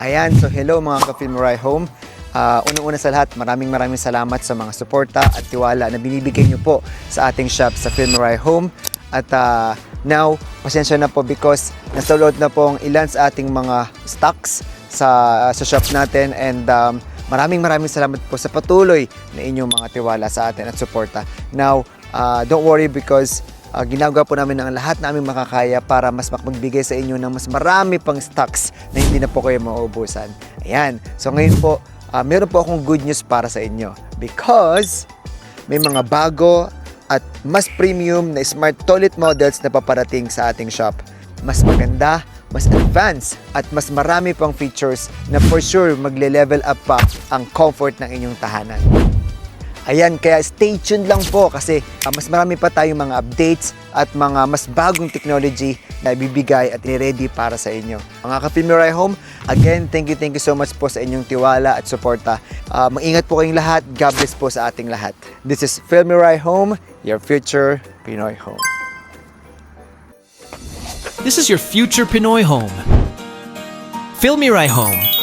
Ayan, so hello mga ka-Filmora Home. Unang-una sa lahat, maraming salamat sa mga suporta at tiwala na binibigay nyo po sa ating shop sa Filmora Home. At now, pasensya na po because nasa load na po ang ilan sa ating mga stocks sa shop natin and maraming salamat po sa patuloy na inyong mga tiwala sa atin at suporta. Now, don't worry because ginagawa po namin ang lahat na aming makakaya para mas magbigay sa inyo ng mas marami pang stocks na hindi na po kayo mauubusan. Ayan. So ngayon po, meron po akong good news para sa inyo because may mga bago at mas premium na smart toilet models na paparating sa ating shop. Mas maganda, mas advanced at mas marami pang features na for sure magle-level up pa ang comfort ng inyong tahanan. Ayan, kaya stay tuned lang po kasi mas marami pa tayong mga updates at mga mas bagong technology na ibibigay at i-ready para sa inyo. Mga ka-Filmora Home, again, thank you so much po sa inyong tiwala at suporta. Mag-ingat po kayong lahat. God bless po sa ating lahat. This is Filmora Home, your future Pinoy home. This is your future Pinoy home. Filmirai Home.